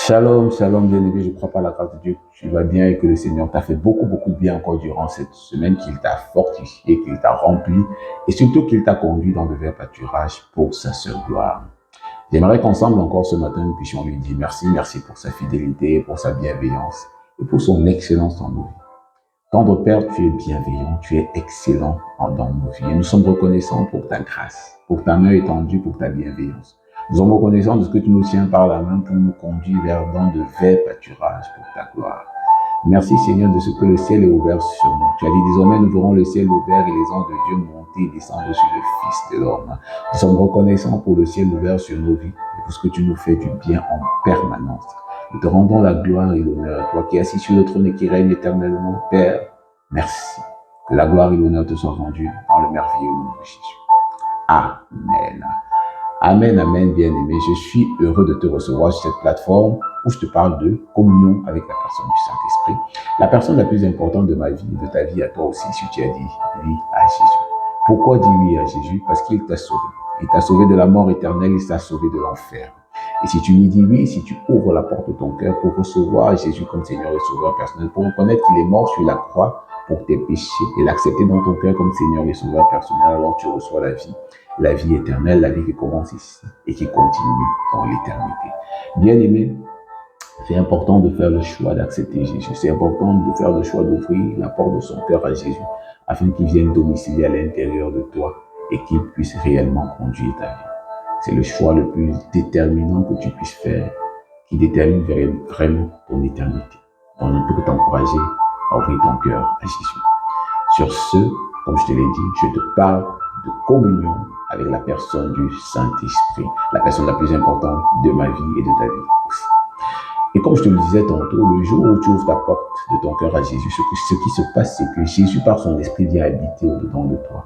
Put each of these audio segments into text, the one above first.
Shalom, shalom, bien-aimé, je crois par la grâce de Dieu que tu vas bien et que le Seigneur t'a fait beaucoup, beaucoup de bien encore durant cette semaine, qu'il t'a fortifié, qu'il t'a rempli et surtout qu'il t'a conduit dans de verts pâturages pour sa seule gloire. J'aimerais qu'ensemble encore ce matin, nous puissions lui dire merci, merci pour sa fidélité, pour sa bienveillance et pour son excellence dans nos vies. Tendre Père, tu es bienveillant, tu es excellent dans nos vies et nous sommes reconnaissants pour ta grâce, pour ta main étendue, pour ta bienveillance. Nous sommes reconnaissants de ce que tu nous tiens par la main pour nous conduire vers dans de verts pâturages pour ta gloire. Merci Seigneur de ce que le ciel est ouvert sur nous. Tu as dit désormais nous verrons le ciel ouvert et les anges de Dieu monter et descendre sur le Fils de l'homme. Nous sommes reconnaissants pour le ciel ouvert sur nos vies et pour ce que tu nous fais du bien en permanence. Nous te rendons la gloire et l'honneur, toi qui es assis sur le trône et qui règne éternellement, Père. Merci. Que la gloire et l'honneur te soient rendus dans le merveilleux nom de Jésus. Amen. Amen, amen, bien-aimé. Je suis heureux de te recevoir sur cette plateforme où je te parle de communion avec la personne du Saint-Esprit. La personne la plus importante de ma vie, de ta vie à toi aussi, si tu as dit oui à Jésus. Pourquoi dire oui à Jésus? Parce qu'il t'a sauvé. Il t'a sauvé de la mort éternelle, il t'a sauvé de l'enfer. Et si tu lui dis oui, si tu ouvres la porte de ton cœur pour recevoir Jésus comme Seigneur et Sauveur personnel, pour reconnaître qu'il est mort sur la croix pour tes péchés et l'accepter dans ton cœur comme Seigneur et Sauveur personnel, alors tu reçois la vie éternelle, la vie qui commence ici et qui continue dans l'éternité. Bien-aimé, c'est important de faire le choix d'accepter Jésus. C'est important de faire le choix d'ouvrir la porte de son cœur à Jésus afin qu'il vienne domicilier à l'intérieur de toi et qu'il puisse réellement conduire ta vie. C'est le choix le plus déterminant que tu puisses faire qui détermine vraiment ton éternité. Donc, je peux t'encourager à ouvrir ton cœur à Jésus. Sur ce, comme je te l'ai dit, je te parle de communion avec la personne du Saint-Esprit, la personne la plus importante de ma vie et de ta vie aussi. Et comme je te le disais tantôt, le jour où tu ouvres ta porte de ton cœur à Jésus, ce qui se passe, c'est que Jésus, par son esprit, vient habiter au-dedans de toi.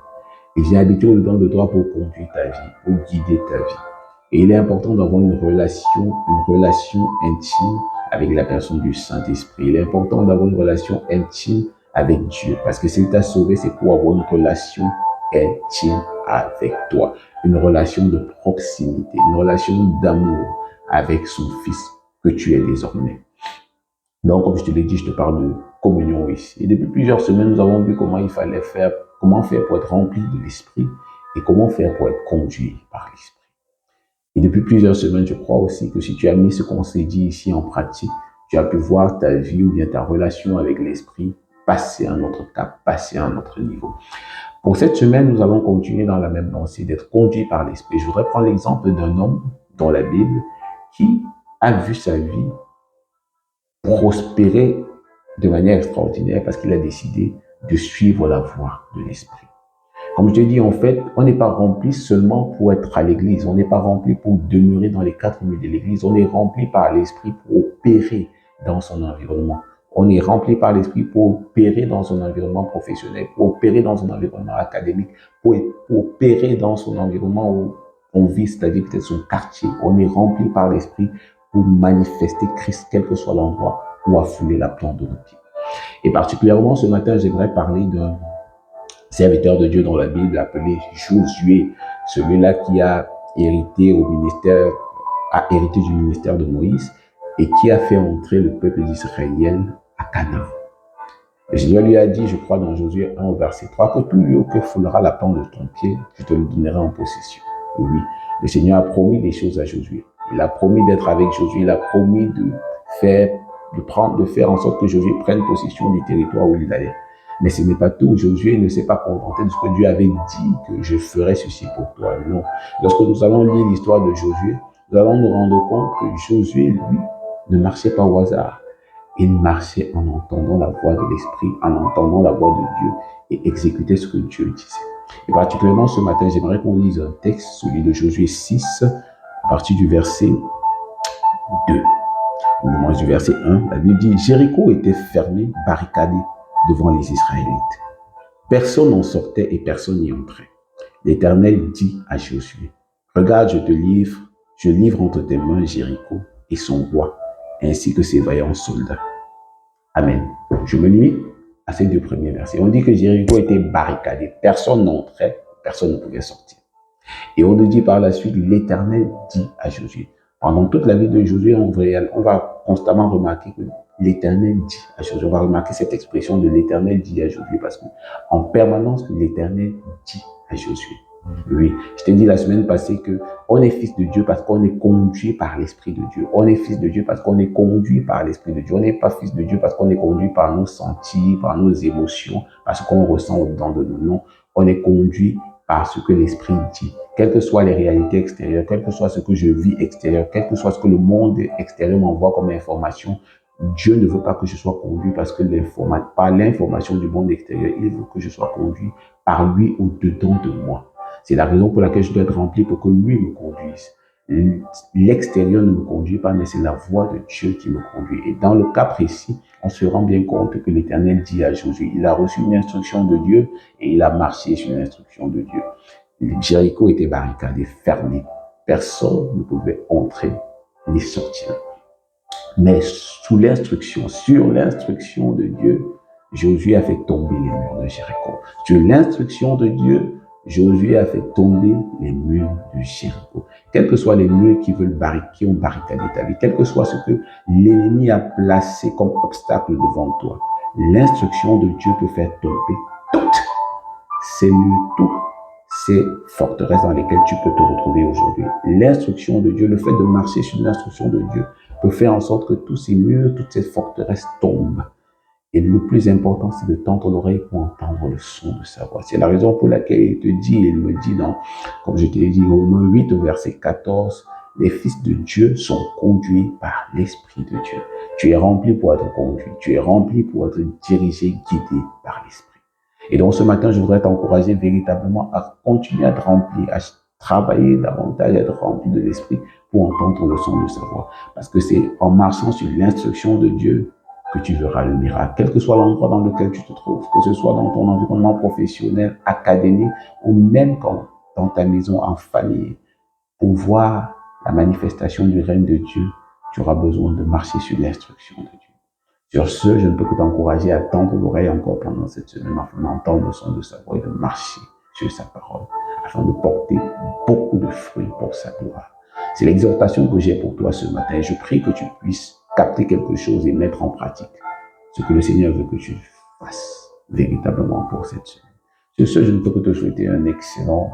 Il vient habiter au-dedans de toi pour conduire ta vie, pour guider ta vie. Et il est important d'avoir une relation intime avec la personne du Saint-Esprit. Il est important d'avoir une relation intime avec Dieu. Parce que s'il t'a sauvé, c'est pour avoir une relation intime avec toi. Une relation de proximité, une relation d'amour avec son Fils que tu es désormais. Donc, comme je te l'ai dit, je te parle de communion ici. Et depuis plusieurs semaines, nous avons vu comment faire pour être rempli de l'Esprit et comment faire pour être conduit par l'Esprit. Et depuis plusieurs semaines, je crois aussi que si tu as mis ce qu'on s'est dit ici en pratique, tu as pu voir ta vie ou bien ta relation avec l'Esprit passer à un autre cap, passer à un autre niveau. Pour cette semaine, nous allons continuer dans la même lancée, d'être conduit par l'Esprit. Je voudrais prendre l'exemple d'un homme dans la Bible qui a vu sa vie prospérer de manière extraordinaire parce qu'il a décidé de suivre la voie de l'Esprit. Comme je te dis, en fait, on n'est pas rempli seulement pour être à l'église. On n'est pas rempli pour demeurer dans les quatre murs de l'église. On est rempli par l'Esprit pour opérer dans son environnement. On est rempli par l'Esprit pour opérer dans son environnement professionnel, pour opérer dans son environnement académique, pour opérer dans son environnement où on vit, c'est-à-dire peut-être son quartier. On est rempli par l'Esprit pour manifester Christ, quel que soit l'endroit où affouler la plante de nos pieds. Et particulièrement ce matin, j'aimerais parler d'un serviteur de Dieu dans la Bible appelé Josué, celui-là qui a hérité du ministère de Moïse et qui a fait entrer le peuple d'Israël à Canaan. Le Seigneur lui a dit, je crois dans Josué 1 verset 3, que tout lieu que foulera la plante de ton pied, je te le donnerai en possession. Oui, le Seigneur a promis des choses à Josué. Il a promis d'être avec Josué, il a promis de faire en sorte que Josué prenne possession du territoire où il allait. Mais ce n'est pas tout. Josué ne s'est pas contenté de ce que Dieu avait dit que je ferais ceci pour toi. Non. Lorsque nous allons lire l'histoire de Josué, nous allons nous rendre compte que Josué, lui, ne marchait pas au hasard. Il marchait en entendant la voix de l'Esprit, en entendant la voix de Dieu et exécutait ce que Dieu disait. Et particulièrement ce matin, j'aimerais qu'on lise un texte, celui de Josué 6, à partir du verset 2. Au moment du verset 1, la Bible dit « Jéricho était fermé, barricadé devant les Israélites. Personne n'en sortait et personne n'y entrait. L'Éternel dit à Josué, « Regarde, je livre entre tes mains Jéricho et son roi, ainsi que ses vaillants soldats. » Amen. Je me limite à ces deux premiers versets. On dit que Jéricho était barricadé. Personne n'entrait, personne ne pouvait sortir. Et on nous dit par la suite, l'Éternel dit à Josué. Pendant toute la vie de Josué, on va constamment remarquer que l'Éternel dit à Josué. On va remarquer cette expression de l'Éternel dit à Josué parce que en permanence, l'Éternel dit à Josué. Oui, je t'ai dit la semaine passée que on est fils de Dieu parce qu'on est conduit par l'Esprit de Dieu. On est fils de Dieu parce qu'on est conduit par l'Esprit de Dieu. On n'est pas fils de Dieu parce qu'on est conduit par nos sentis, par nos émotions, par ce qu'on ressent au-dedans de nous. Non, on est conduit par ce que l'Esprit dit. Quelles que soient les réalités extérieures, quel que soit ce que je vis extérieur, quel que soit ce que le monde extérieur m'envoie comme information, Dieu ne veut pas que je sois conduit parce que par l'information du monde extérieur, il veut que je sois conduit par lui au-dedans de moi. C'est la raison pour laquelle je dois être rempli pour que lui me conduise. L'extérieur ne me conduit pas, mais c'est la voix de Dieu qui me conduit. Et dans le cas précis, on se rend bien compte que l'Éternel dit à Josué, il a reçu une instruction de Dieu et il a marché sur l'instruction de Dieu. Jéricho était barricadé, fermé. Personne ne pouvait entrer ni sortir. Mais sur l'instruction de Dieu, Josué a fait tomber les murs de Jéricho. Sur l'instruction de Dieu, Josué a fait tomber les murs de Jéricho. Quels que soient les murs qui ont barricadé ta vie, quel que soit ce que l'ennemi a placé comme obstacle devant toi, l'instruction de Dieu peut faire tomber toutes ces murs, toutes ces forteresses dans lesquelles tu peux te retrouver aujourd'hui. L'instruction de Dieu, le fait de marcher sur l'instruction de Dieu, peut faire en sorte que tous ces murs, toutes ces forteresses tombent. Et le plus important, c'est de tendre l'oreille pour entendre le son de sa voix. C'est la raison pour laquelle il te dit, il me dit comme je te l'ai dit, Romains 8, au verset 14, les fils de Dieu sont conduits par l'Esprit de Dieu. Tu es rempli pour être conduit. Tu es rempli pour être dirigé, guidé par l'Esprit. Et donc ce matin, je voudrais t'encourager véritablement à continuer à être rempli, à travailler davantage, à être rempli de l'Esprit pour entendre le son de sa voix. Parce que c'est en marchant sur l'instruction de Dieu que tu verras le miracle, quel que soit l'endroit dans lequel tu te trouves, que ce soit dans ton environnement professionnel, académique, ou même dans ta maison en famille. Pour voir la manifestation du règne de Dieu, tu auras besoin de marcher sur l'instruction de Dieu. Sur ce, je ne peux que t'encourager à tendre l'oreille encore pendant cette semaine, afin d'entendre le son de sa voix et de marcher sur sa parole, afin de porter beaucoup de fruits pour sa gloire. C'est l'exhortation que j'ai pour toi ce matin. Je prie que tu puisses capter quelque chose et mettre en pratique ce que le Seigneur veut que tu fasses véritablement pour cette semaine. Sur ce, je ne peux que te souhaiter un excellent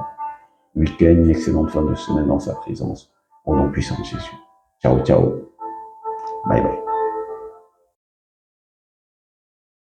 week-end, une excellente fin de semaine dans sa présence. Au nom puissant de Jésus. Ciao, ciao. Bye bye.